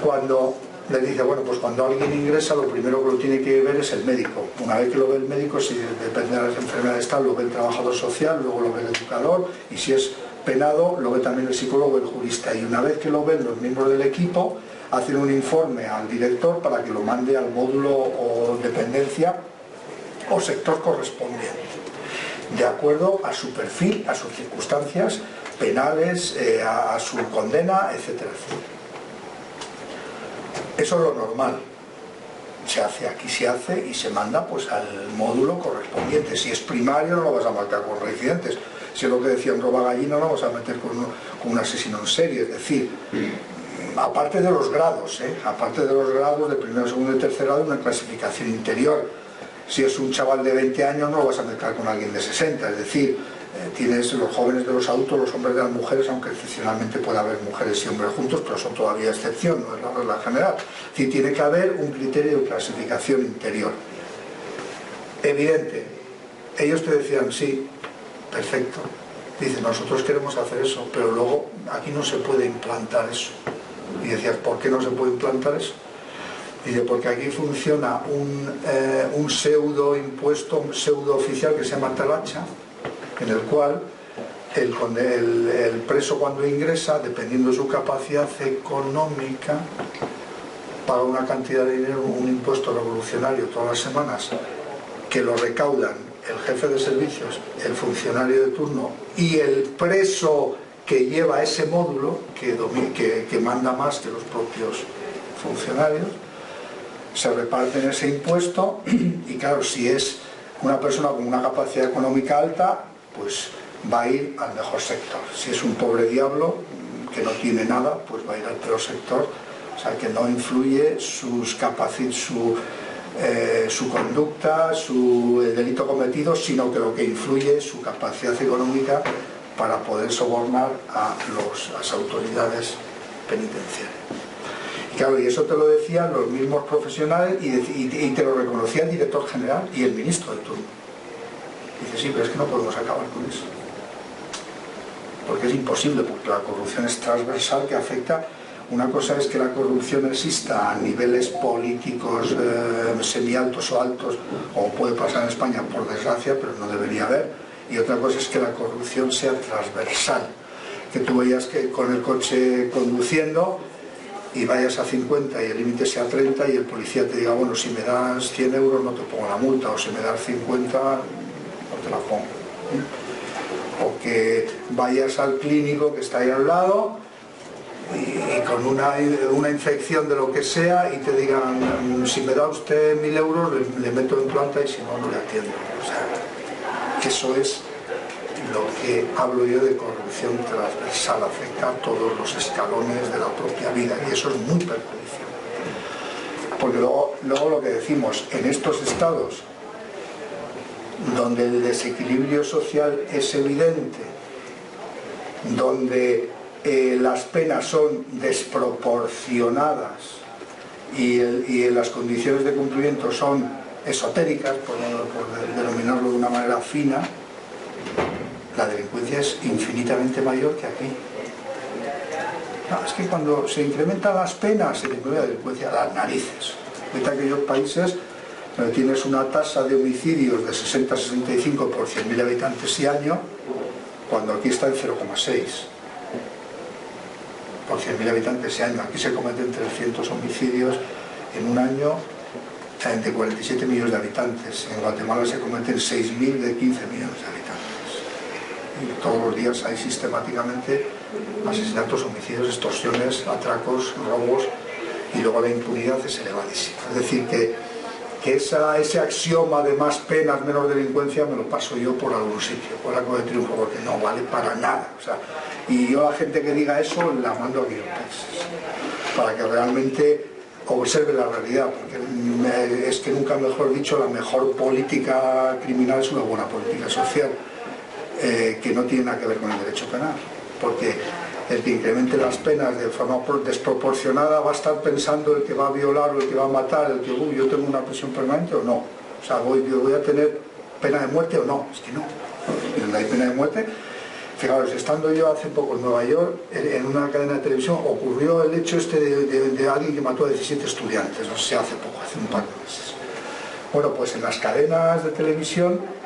Speaker 2: cuando les dice, bueno, pues cuando alguien ingresa lo primero que lo tiene que ver es el médico. Una vez que lo ve el médico, si depende de las enfermedades tal, lo ve el trabajador social, luego lo ve el educador, y si es penado, lo ve también el psicólogo y el jurista. Y una vez que lo ven los miembros del equipo, hacen un informe al director para que lo mande al módulo o dependencia o sector correspondiente, de acuerdo a su perfil, a sus circunstancias penales, a su condena, etcétera, etcétera. Eso es lo normal. Se hace, aquí se hace y se manda pues al módulo correspondiente. Si es primario no lo vas a marcar con reincidentes. Si es lo que decía un roba gallina, no lo vas a meter con un asesino en serie. Es decir, aparte de los grados, aparte de los grados de primero, segundo y tercer grado, una clasificación interior. Si es un chaval de 20 años no lo vas a mezclar con alguien de 60, es decir, tienes los jóvenes de los adultos, los hombres de las mujeres, aunque excepcionalmente puede haber mujeres y hombres juntos, pero son todavía excepción, no es la regla general. Es decir, tiene que haber un criterio de clasificación interior. Evidente, ellos te decían, sí, perfecto. Dicen, nosotros queremos hacer eso, pero luego aquí no se puede implantar eso. Y decías, ¿por qué no se puede implantar eso? Dice, porque aquí funciona un pseudo impuesto, un pseudo oficial que se llama talacha, en el cual el preso cuando ingresa, dependiendo de su capacidad económica, paga una cantidad de dinero, un impuesto revolucionario todas las semanas, que lo recaudan el jefe de servicios, el funcionario de turno y el preso que lleva ese módulo, que manda más que los propios funcionarios. Se reparten ese impuesto y claro, si es una persona con una capacidad económica alta, pues va a ir al mejor sector. Si es un pobre diablo que no tiene nada, pues va a ir al peor sector. O sea, que no influye su conducta, el delito cometido, sino que lo que influye es su capacidad económica para poder sobornar a las autoridades penitenciarias. Claro, y eso te lo decían los mismos profesionales y te lo reconocía el director general y el ministro de turno. Dice, sí, pero es que no podemos acabar con eso. porque es imposible, porque la corrupción es transversal, que afecta. Una cosa es que la corrupción exista a niveles políticos semialtos o altos, como puede pasar en España, por desgracia, pero no debería haber. Y otra cosa es que la corrupción sea transversal, que tú vayas que con el coche conduciendo y vayas a 50 y el límite sea 30 y el policía te diga, bueno, si me das 100 euros no te pongo la multa, o si me das 50 no te la pongo. O que vayas al clínico que está ahí al lado y con una infección de lo que sea y te digan, si me da usted 1000 euros le meto en planta y si no, no le atiendo. O sea, eso es lo que hablo yo de corrupción transversal, afecta a todos los escalones de la propia vida, y eso es muy perjudicial. Porque luego lo que decimos, en estos estados donde el desequilibrio social es evidente, donde las penas son desproporcionadas y las condiciones de cumplimiento son esotéricas, por denominarlo de una manera fina, la delincuencia es infinitamente mayor que aquí. No, es que cuando se incrementan las penas, se incrementa la delincuencia a las narices. En aquellos países donde tienes una tasa de homicidios de 60-65 por 100.000 habitantes y año, cuando aquí está en 0,6 por 100.000 habitantes y año. Aquí se cometen 300 homicidios en un año de 47 millones de habitantes. En Guatemala se cometen 6.000 de 15 millones de habitantes. Y todos los días hay sistemáticamente asesinatos, homicidios, extorsiones, atracos, robos, y luego la impunidad es elevadísima. Es decir, que ese axioma de más penas, menos delincuencia, me lo paso yo por algún sitio, por Arco de Triunfo, porque no vale para nada. O sea, y yo a la gente que diga eso la mando a aquellos países, para que realmente observe la realidad, porque es que nunca mejor dicho, la mejor política criminal es una buena política social, que no tiene nada que ver con el derecho penal, porque el que incremente las penas de forma desproporcionada va a estar pensando el que va a violar o el que va a matar, el que yo tengo una prisión permanente o no, o sea, voy a tener pena de muerte o no, es que no, y donde hay pena de muerte. Fijaros, estando yo hace poco en Nueva York, en una cadena de televisión, ocurrió el hecho de alguien que mató a 17 estudiantes, no sé, hace poco, hace un par de meses. Bueno, pues en las cadenas de televisión,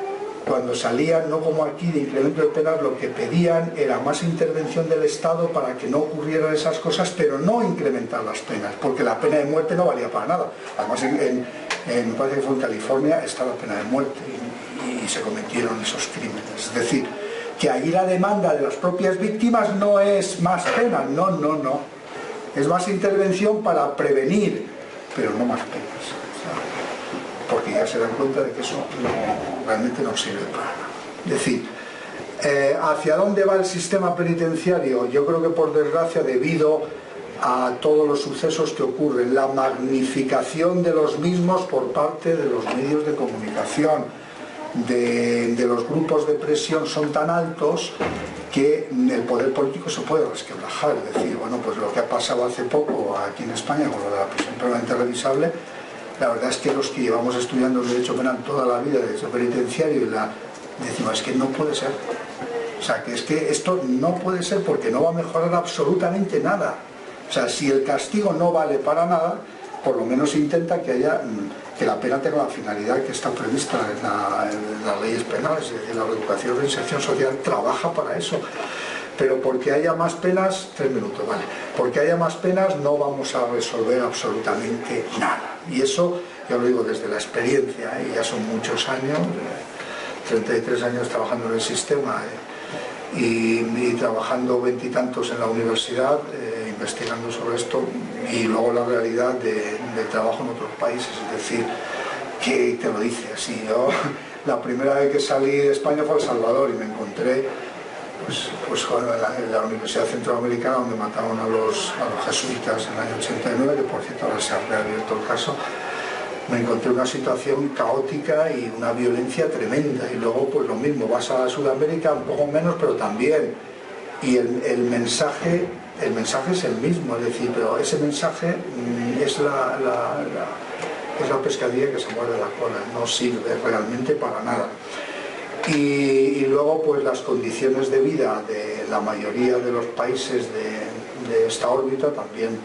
Speaker 2: cuando salían, no como aquí, de incremento de penas, lo que pedían era más intervención del Estado para que no ocurrieran esas cosas, pero no incrementar las penas, porque la pena de muerte no valía para nada. Además, me parece que fue en California, está la pena de muerte y se cometieron esos crímenes. Es decir, que ahí la demanda de las propias víctimas no es más pena, no. Es más intervención para prevenir, pero no más penas. Porque ya se dan cuenta de que eso realmente no sirve para nada. Es decir, ¿hacia dónde va el sistema penitenciario? Yo creo que por desgracia, debido a todos los sucesos que ocurren, la magnificación de los mismos por parte de los medios de comunicación, de los grupos de presión son tan altos que el poder político se puede resquebrajar. Es decir, bueno, pues lo que ha pasado hace poco aquí en España con lo de la prisión permanente revisable, la verdad es que los que llevamos estudiando el derecho penal toda la vida, derecho penitenciario, decimos, es que no puede ser. O sea, que es que esto no puede ser porque no va a mejorar absolutamente nada. O sea, si el castigo no vale para nada, por lo menos intenta que la pena tenga la finalidad que está prevista en las leyes penales, es decir, la reeducación y reinserción social trabaja para eso. Pero porque haya más penas, 3 minutos, vale, porque haya más penas no vamos a resolver absolutamente nada. Y eso, yo lo digo desde la experiencia, ya son muchos años, 33 años trabajando en el sistema y trabajando 20 y tantos en la universidad, investigando sobre esto, y luego la realidad del trabajo en otros países. Es decir, que te lo dice así. Yo la primera vez que salí de España fue a El Salvador y me encontré en la Universidad Centroamericana, donde mataron a los jesuitas en el año 89, que por cierto ahora se ha reabierto el caso. Me encontré una situación caótica y una violencia tremenda, y luego pues lo mismo, vas a Sudamérica un poco menos, pero también, y el mensaje es el mismo, es decir, pero ese mensaje es la pescadilla que se muerde la cola, no sirve realmente para nada. Y luego pues las condiciones de vida de la mayoría de los países de esta órbita. También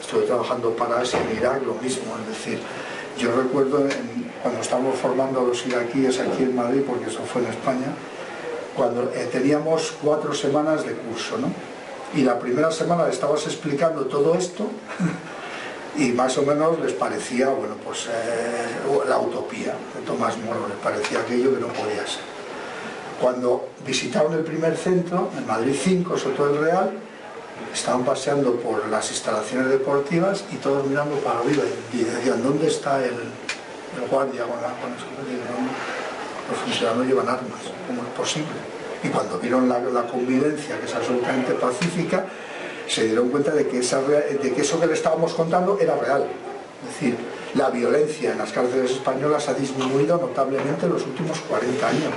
Speaker 2: estuve trabajando para ASI en Irak, lo mismo, es decir, yo recuerdo cuando estábamos formando a los iraquíes aquí en Madrid, porque eso fue en España, cuando teníamos 4 semanas de curso, ¿no? Y la primera semana le estabas explicando todo esto y más o menos les parecía, bueno, pues la utopía de Tomás Moro, les parecía aquello que no podía ser. Cuando visitaron el primer centro, en Madrid 5, Soto del Real, estaban paseando por las instalaciones deportivas y todos mirando para arriba y decían, ¿dónde está el guardia con la escopeta? Los funcionarios llevan armas, ¿cómo es posible? Y cuando vieron la convivencia, que es absolutamente pacífica, se dieron cuenta de que eso que le estábamos contando era real. Es decir, la violencia en las cárceles españolas ha disminuido notablemente en los últimos 40 años.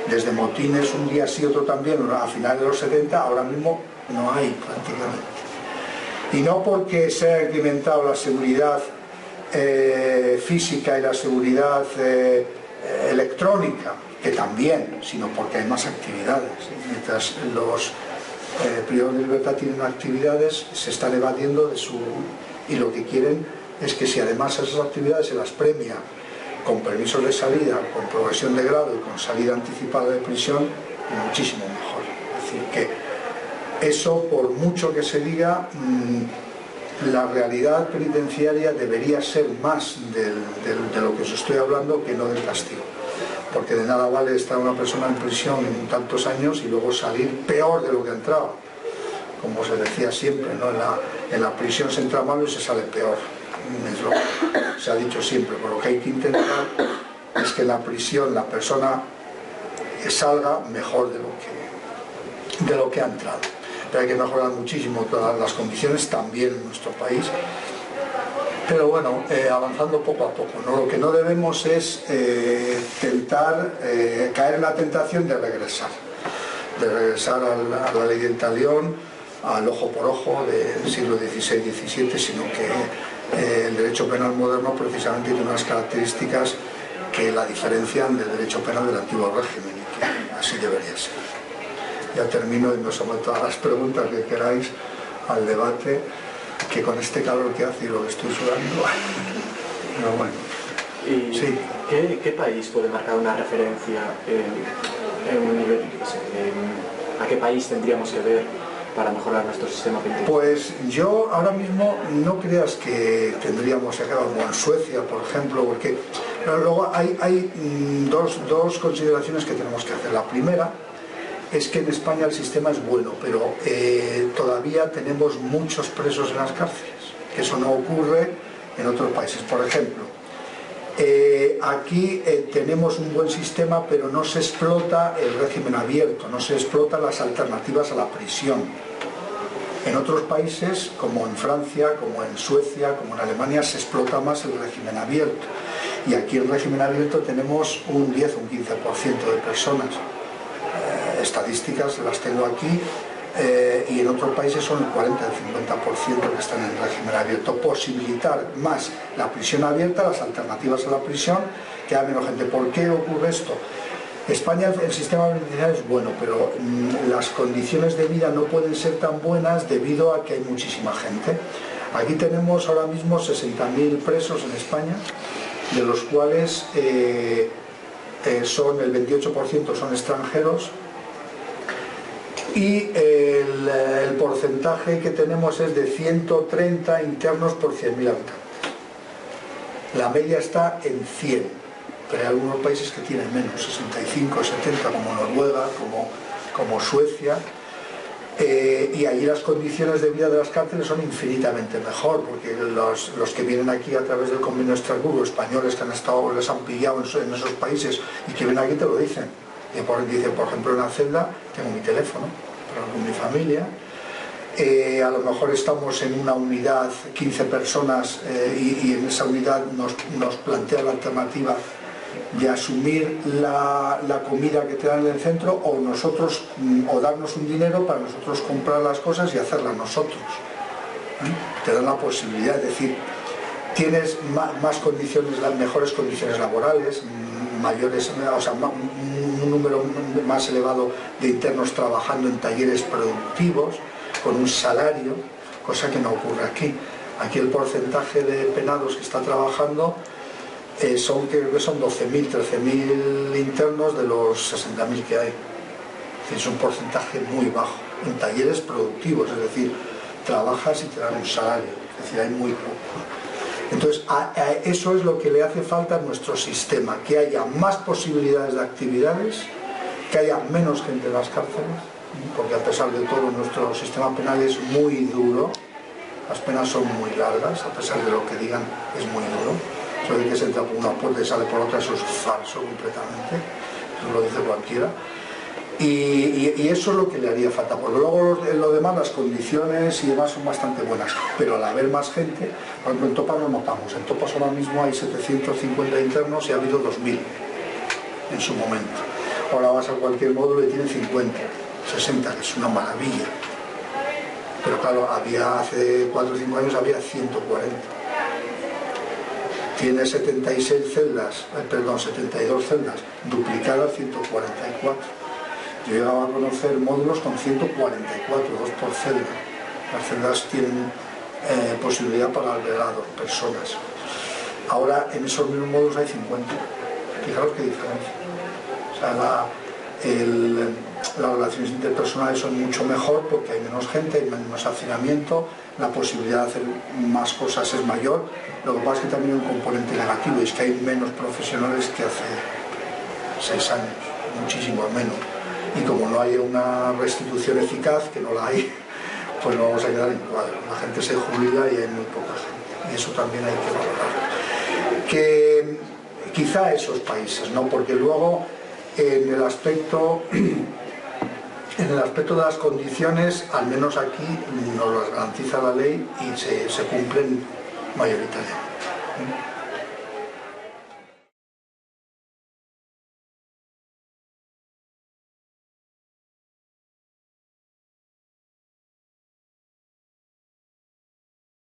Speaker 2: Desde motines un día sí, otro también, a finales de los 70, ahora mismo no hay prácticamente. Y no porque se haya incrementado la seguridad física y la seguridad electrónica, que también, sino porque hay más actividades. Mientras los privados de libertad tienen actividades, se están evadiendo de su... y lo que quieren es que si además a esas actividades se las premia con permisos de salida, con progresión de grado y con salida anticipada de prisión, muchísimo mejor. Es decir, que eso, por mucho que se diga, la realidad penitenciaria debería ser más de lo que os estoy hablando que no del castigo. Porque de nada vale estar una persona en prisión tantos años y luego salir peor de lo que entraba. Como se decía siempre, ¿no? En la prisión se entra malo y se sale peor. Es lo que se ha dicho siempre. Por lo que hay que intentar es que en la prisión la persona salga mejor de lo que ha entrado. Pero hay que mejorar muchísimo todas las condiciones también en nuestro país. Pero bueno, avanzando poco a poco, ¿no? Lo que no debemos es caer en la tentación de regresar a la ley del talión, al ojo por ojo del siglo XVI-XVII, sino que el derecho penal moderno precisamente tiene unas características que la diferencian del derecho penal del antiguo régimen, y que así debería ser. Ya termino y me someto a las preguntas que queráis, al debate, que con este calor que hace y lo que estoy sudando, pero bueno.
Speaker 3: ¿Y
Speaker 2: sí.
Speaker 3: ¿Qué país puede marcar una referencia en un nivel, a qué país tendríamos que ver para mejorar nuestro sistema penitenciario?
Speaker 2: Pues yo ahora mismo no creas que tendríamos que acabar como en Suecia, por ejemplo, porque pero luego hay dos consideraciones que tenemos que hacer. La primera es que en España el sistema es bueno, pero todavía tenemos muchos presos en las cárceles, que eso no ocurre en otros países. Por ejemplo, aquí tenemos un buen sistema, pero no se explota el régimen abierto, no se explotan las alternativas a la prisión. En otros países, como en Francia, como en Suecia, como en Alemania, se explota más el régimen abierto. Y aquí el régimen abierto tenemos un 10 o un 15% de personas. Estadísticas las tengo aquí, y en otros países son el 40 o el 50% que están en el régimen abierto. Posibilitar más la prisión abierta, las alternativas a la prisión, que haya menos gente. ¿Por qué ocurre esto? España, el sistema penitenciario es bueno, pero las condiciones de vida no pueden ser tan buenas debido a que hay muchísima gente. Aquí tenemos ahora mismo 60.000 presos en España, de los cuales son el 28% son extranjeros, y el porcentaje que tenemos es de 130 internos por 100.000 habitantes. La media está en 100, pero hay algunos países que tienen menos, 65, 70, como Noruega, como Suecia, y allí las condiciones de vida de las cárceles son infinitamente mejor, porque los que vienen aquí a través del convenio de Estrasburgo, españoles que han estado, les han pillado en esos países y que vienen aquí, te lo dicen. Dicen, por ejemplo, en la celda tengo mi teléfono, pero con mi familia. A lo mejor estamos en una unidad, 15 personas, y en esa unidad nos plantea la alternativa de asumir la comida que te dan en el centro, o darnos un dinero para nosotros comprar las cosas y hacerlas nosotros. Te dan la posibilidad, es decir, tienes más condiciones, las mejores condiciones laborales, mayores, o sea, un número más elevado de internos trabajando en talleres productivos, con un salario, cosa que no ocurre aquí. Aquí el porcentaje de penados que está trabajando creo que son 12.000, 13.000 internos de los 60.000 que hay. Es un porcentaje muy bajo en talleres productivos, es decir, trabajas y te dan un salario, es decir, hay muy poco. Entonces, eso es lo que le hace falta a nuestro sistema, que haya más posibilidades de actividades, que haya menos gente en las cárceles, porque a pesar de todo nuestro sistema penal es muy duro, las penas son muy largas, a pesar de lo que digan, es muy duro. Eso de que se entra por una puerta y sale por otra, eso es falso completamente, eso lo dice cualquiera. Y eso es lo que le haría falta, porque luego lo demás, las condiciones y demás son bastante buenas, pero al haber más gente, por ejemplo en Topa lo notamos, en Topa ahora mismo hay 750 internos y ha habido 2.000 en su momento. Ahora vas a cualquier módulo y tienen 50, 60, que es una maravilla. Pero claro, hace 4 o 5 años había 140. Tiene 72 celdas, duplicadas 144. Yo he llegado a conocer módulos con 144, 2 por celda. Las celdas tienen posibilidad para albergar 2 personas. Ahora en esos mismos módulos hay 50. Fijaros qué diferencia. O sea, las relaciones interpersonales son mucho mejor porque hay menos gente, hay menos hacinamiento, la posibilidad de hacer más cosas es mayor. Lo que pasa es que también hay un componente negativo, y es que hay menos profesionales que hace 6 años, muchísimo menos. Y como no hay una restitución eficaz, que no la hay, pues no vamos a quedar en cuadro. La gente se jubila y hay muy poca gente. Y eso también hay que valorar. Que quizá esos países, ¿no? Porque luego en el aspecto de las condiciones, al menos aquí nos las garantiza la ley y se cumplen mayoritariamente.